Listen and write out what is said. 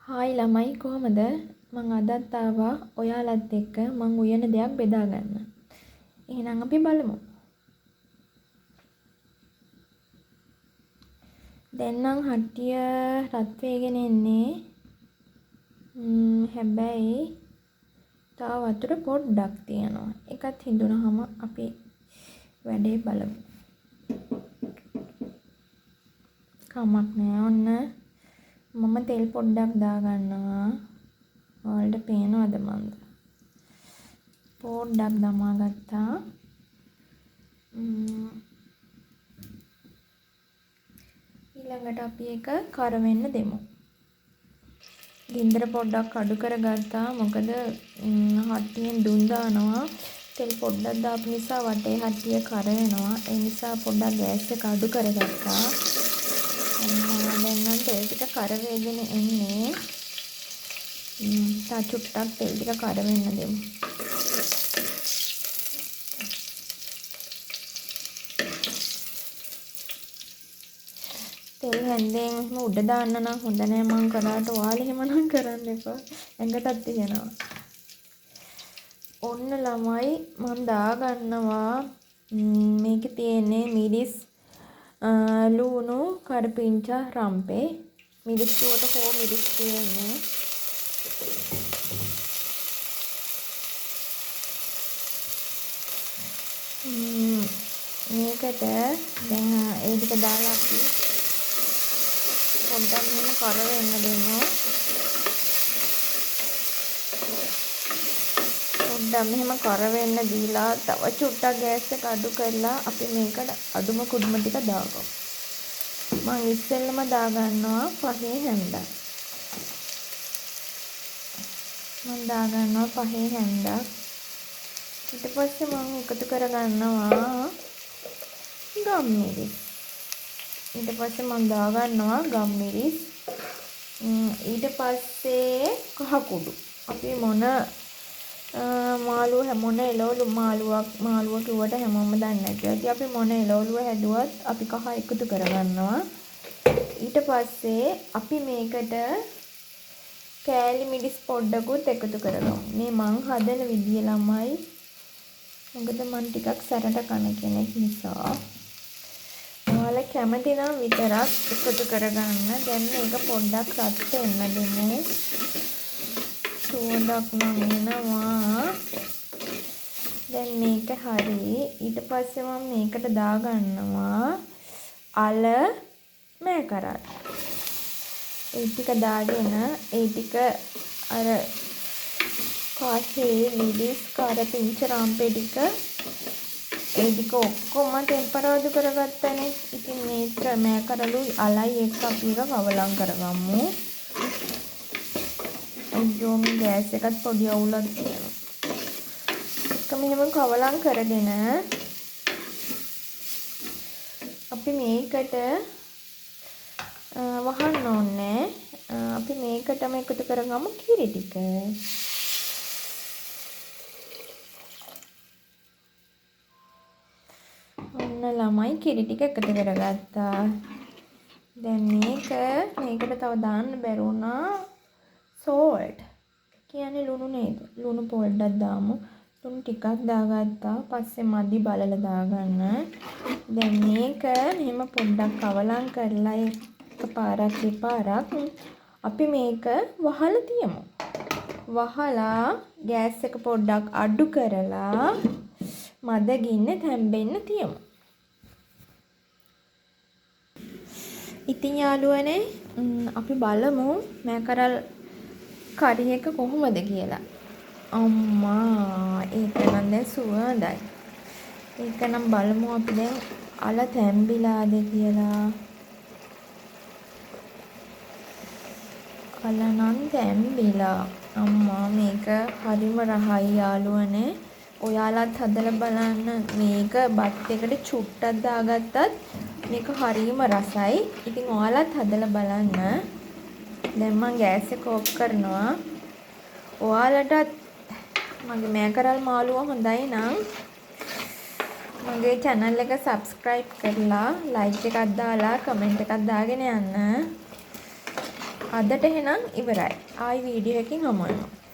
Hi ළමයි කොහමද? මං අදත් ආවා ඔයාලත් එක්ක මං උයන දෙයක් බෙදා ගන්න. එහෙනම් අපි බලමු. දැන් නම් හට්ටිය රත් වේගෙන එන්නේ. හැබැයි තව වතුර පොඩ්ඩක් තියෙනවා. එකත් හිඳුනහම අපි වැඩේ බලමු. කමක් නෑ ඔන්න මම තෙල් පොඩ්ඩක් දා ගන්නවා. ඔයාලට පේනවද මන්ද? පොඩ්ඩක් දමා ගත්තා. ඊළඟට අපි එක කර වෙන්න දෙමු. ගින්දර පොඩ්ඩක් අඩු කරගත්තා. මොකද හට්ටියෙන් දුම් දානවා. තෙල් පොඩ්ඩක් දාපු නිසා වටේ හට්ටිය කර වෙනවා. ඒ නිසා පොඩ්ඩක් ගෑස් එක අඩු කරගත්තා. දැන් නම් තෙල් ටික කර වේගෙන එන්නේ. තා චුට්ටක් තෙල් ටික කර වෙන්න දෙමු. තෙල් හැන්දෙන් උඩ දාන්න නම් හොඳ නෑ මං කරාට ඔයාලා එහෙමනම් කරන්න එපා. ඇඟටත් තියනවා. ඔන්න ළමයි මම දා ගන්නවා මේකේ තියෙන්නේ මිරිස් ලුණු කරපිංචා රම්පේ මිරිස් ටුවට හෝ මිරිස් තියෙන්නේ. මේකට දැන් ඒ ටික දාලා අපි පොඩ්ඩක් මෙහෙම කර වෙන්න දෙමු. පොඩ්ඩක් මෙහෙම කර වෙන්න දීලා තව චුට්ටක් ගෑස් එක අඩු කරලා අපි මේකට අඩුම කුඩුම ටික දාගමු. මම ඉස්සෙල්ලම දා ගන්නවා පහේ හැන්දක්. මම දා ගන්නවා පහේ හැන්දක්. ඊට පස්සේ මම එකතු කර ගන්නවා ගම්මිරිස්. ඊට පස්සේ මම දා ගන්නවා ගම්මිරිස්. ඊට පස්සේ කහ කුඩු. අපි මොන මාළුව මොන එළවලු මාළුව කිව්වට හැමෝම දන්නේ නැති ඇති. අපි මොන එළවලුව හැදුවත් අපි කහ එකතු කරගන්නවා. ඊට පස්සේ අපි මේකට කෑලි මිරිස් පොඩ්ඩකුත් එකතු කරගමු. මේ මං හදන විදිය ළමයි. මොකද මං ටිකක් සැරට කන කෙනෙක් නිසා. ඔයාලා කැමති නම් විතරක් එකතු කරගන්න. දැන් මේක පොඩ්ඩක් රත් වෙන්න දෙමු. සුවඳක් නම් එනවා. දැන් මේක හරි. ඊට පස්සේ මම මේකට දා ගන්නවා අල මෑකරල්. ඒ ටික දාගෙන ඒ ටික අර පහේ මිරිස් කරපිංච රම්පේ ටික ඒ ටික ඔක්කොම ටෙම්පරාදු කරගත්තනේ. ඉතින් මේක මෑකරලුයි අලයි එක්ක අපි එක කවලම් කරගමු. අයියෝ මේ ගෑස් එකත් පොඩි අවුලක් තියෙනවා. ඒක මෙහෙම කවලම් කරගෙන අපි මේකට වහන්න ඕනේ. අපි මේකටම එකතු කරගමු කිරි ටික. ඔන්න ළමයි කිරි ටික එකතු කරගත්තා. දැන් මේකට තව දාන්න බැරුණා salt. කියන්නේ ලුණු නේද? ලුණු පොඩ්ඩක් දාමු. ලුණු ටිකක් දාගත්තා. පස්සේ මදි බලලා දාගන්න. දැන් මේක මෙහෙම පොඩ්ඩක් කවලම් කරලා එකපාරක් දෙපාරක් අපි මේක වහලා තියමු. වහලා ගෑස් එක පොඩ්ඩක් අඩු කරලා මද ගින්න තැම්බෙන්න තියමු. ඉතින් යාළුවනේ අපි බලමු මෑකරල් කරි එක කොහොමද කියලා. අම්මා ඒක නම් දැන් සුවඳයි. ඒක නම් බලමු අපි දැන් අල තැම්බිලාද කියලා. අල නම් තැම්බිලා. අම්මා මේක හරිම රහයි යාළුවනේ. ඔයාලත් හදලා බලන්න. මේක බත් එකට චුට්ටක් දාගත්තත් මේක හරිම රසයි. ඉතින් ඔයාලත් හදලා බලන්න. දැන් මම ගෑස් එක ඕෆ් කරනවා. ඔයාලටත් මගේ මෑකරල් මාළුව හොඳයි නම් මගේ channel එක subscribe කරලා like එකක් දාලා comment එකක් දාගෙන යන්න. අදට එහෙනම් ඉවරයි. ආයි වීඩියෝ එකකින් හමු වෙනවා.